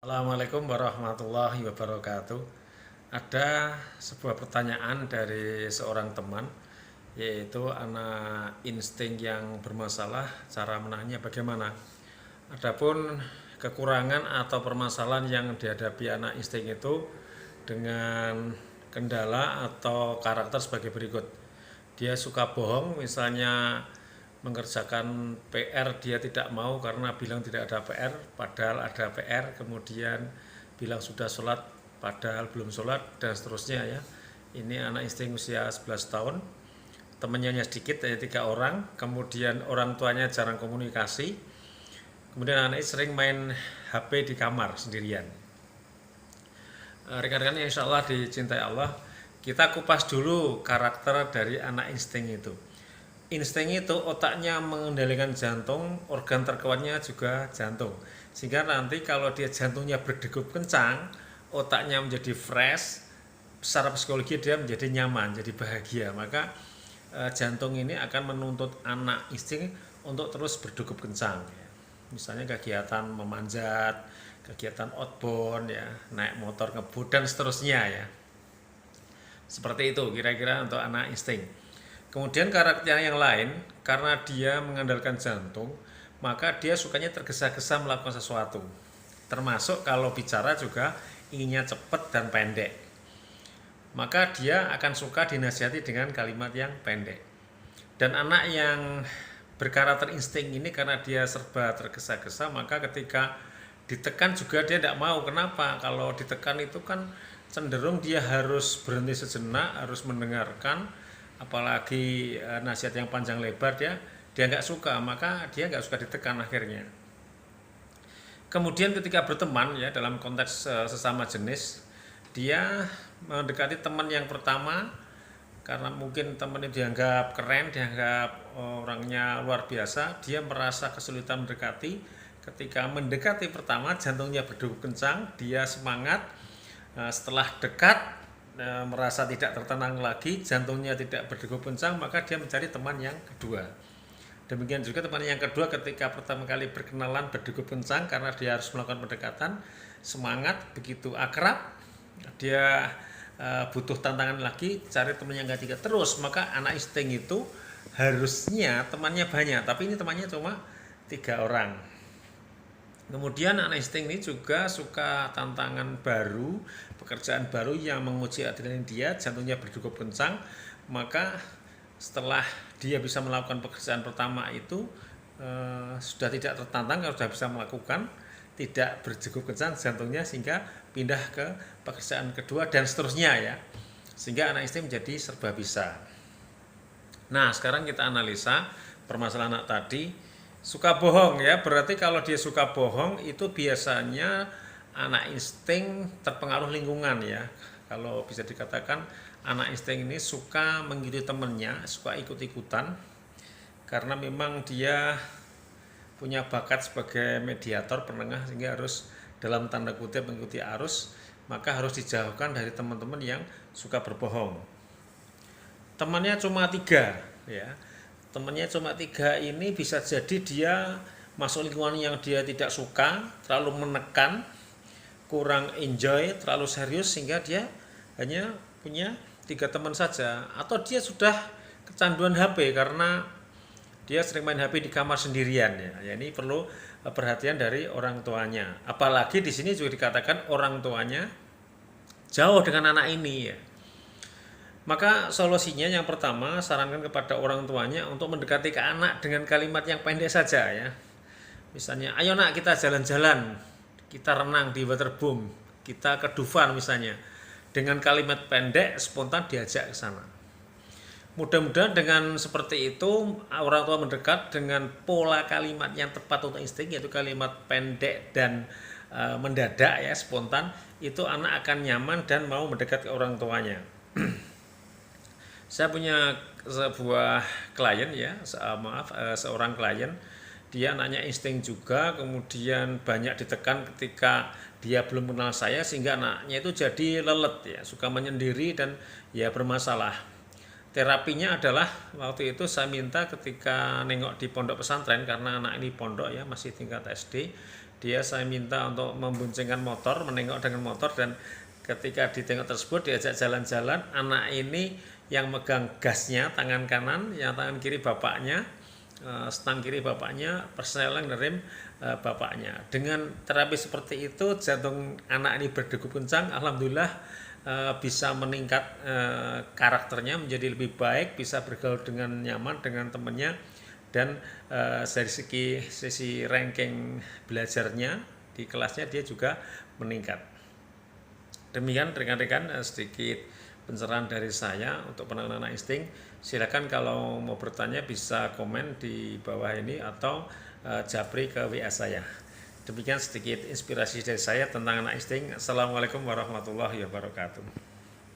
Assalamualaikum warahmatullahi wabarakatuh. Ada sebuah pertanyaan dari seorang teman, yaitu anak insting yang bermasalah, cara menangnya bagaimana. Adapun kekurangan atau permasalahan yang dihadapi anak insting itu dengan kendala atau karakter sebagai berikut. Dia suka bohong, misalnya mengerjakan PR dia tidak mau karena bilang tidak ada PR padahal ada PR, kemudian bilang sudah sholat padahal belum sholat, dan seterusnya ya. Ini anak insting usia 11 tahun, temannya hanya sedikit, hanya 3 orang, kemudian orang tuanya jarang komunikasi, kemudian anak sering main HP di kamar sendirian. Rekan-rekan yang insya Allah dicintai Allah, kita kupas dulu karakter dari anak insting itu. Insting itu otaknya mengendalikan jantung, organ terkuatnya juga jantung. Sehingga nanti kalau dia jantungnya berdegup kencang, otaknya menjadi fresh, secara psikologi dia menjadi nyaman, jadi bahagia. Maka jantung ini akan menuntut anak insting untuk terus berdegup kencang. Misalnya kegiatan memanjat, kegiatan outbound ya, naik motor ngebut dan seterusnya ya. Seperti itu kira-kira untuk anak insting. Kemudian karakternya yang lain, karena dia mengandalkan jantung, maka dia sukanya tergesa-gesa melakukan sesuatu. Termasuk kalau bicara juga inginnya cepat dan pendek. Maka dia akan suka dinasihati dengan kalimat yang pendek. Dan anak yang berkarakter insting ini karena dia serba tergesa-gesa, maka ketika ditekan juga dia tidak mau. Kenapa? Kalau ditekan itu kan cenderung dia harus berhenti sejenak, harus mendengarkan, apalagi nasihat yang panjang lebar dia nggak suka, maka dia nggak suka ditekan akhirnya. Kemudian ketika berteman ya dalam konteks sesama jenis, dia mendekati teman yang pertama karena mungkin teman ini dianggap keren, dianggap orangnya luar biasa, dia merasa kesulitan mendekati. Ketika mendekati pertama, jantungnya berdegup kencang, dia semangat. Setelah dekat, merasa tidak tertenang lagi, jantungnya tidak berdegup kencang, maka dia mencari teman yang kedua. Demikian juga teman yang kedua ketika pertama kali berkenalan berdegup kencang karena dia harus melakukan pendekatan, semangat, begitu akrab, dia butuh tantangan lagi, cari teman yang ketiga terus. Maka anak insting itu harusnya temannya banyak, tapi ini temannya cuma 3 orang. Kemudian anak insting ini juga suka tantangan baru, pekerjaan baru yang menguji adrenalin dia, jantungnya berdegup kencang. Maka setelah dia bisa melakukan pekerjaan pertama itu sudah tidak tertantang, kalau sudah bisa melakukan, tidak berdegup kencang jantungnya, sehingga pindah ke pekerjaan kedua dan seterusnya ya. Sehingga anak insting menjadi serba bisa. Nah, sekarang kita analisa permasalahan anak tadi. Suka bohong ya, berarti kalau dia suka bohong itu biasanya anak insting terpengaruh lingkungan ya. Kalau bisa dikatakan anak insting ini suka mengikuti temannya, suka ikut-ikutan karena memang dia punya bakat sebagai mediator, penengah, sehingga harus dalam tanda kutip mengikuti arus, maka harus dijauhkan dari teman-teman yang suka berbohong. Temannya cuma 3 ya. Temannya cuma 3 ini bisa jadi dia masuk lingkungan yang dia tidak suka, terlalu menekan, kurang enjoy, terlalu serius, sehingga dia hanya punya 3 teman saja. Atau dia sudah kecanduan HP karena dia sering main HP di kamar sendirian ya. Ini perlu perhatian dari orang tuanya. Apalagi di sini juga dikatakan orang tuanya jauh dengan anak ini ya. Maka solusinya yang pertama, sarankan kepada orang tuanya untuk mendekati ke anak dengan kalimat yang pendek saja ya. Misalnya, ayo nak kita jalan-jalan, kita renang di waterboom, kita ke Dufan misalnya. Dengan kalimat pendek, spontan diajak ke sana. Mudah-mudahan dengan seperti itu, orang tua mendekat dengan pola kalimat yang tepat untuk insting, yaitu kalimat pendek dan mendadak ya, spontan, itu anak akan nyaman dan mau mendekat ke orang tuanya. Saya punya sebuah klien ya, seorang klien, dia anaknya insting juga, kemudian banyak ditekan ketika dia belum kenal saya, sehingga anaknya itu jadi lelet ya, suka menyendiri dan ya bermasalah. Terapinya adalah waktu itu saya minta ketika nengok di pondok pesantren, karena anak ini pondok ya, masih tingkat SD, saya minta untuk memboncengkan motor, menengok dengan motor, dan ketika ditengok tersebut diajak jalan-jalan, anak ini yang megang gasnya tangan kanan, yang tangan kiri bapaknya, stang kiri bapaknya, persneling rem bapaknya. Dengan terapi seperti itu, jantung anak ini berdegup kencang, alhamdulillah bisa meningkat, karakternya menjadi lebih baik, bisa bergaul dengan nyaman dengan temannya, dan dari sisi ranking belajarnya di kelasnya dia juga meningkat. Demikian rekan-rekan, sedikit pencerahan dari saya untuk penanganan anak insting. Silakan kalau mau bertanya bisa komen di bawah ini atau japri ke WA saya. Demikian sedikit inspirasi dari saya tentang anak insting. Assalamualaikum warahmatullahi wabarakatuh.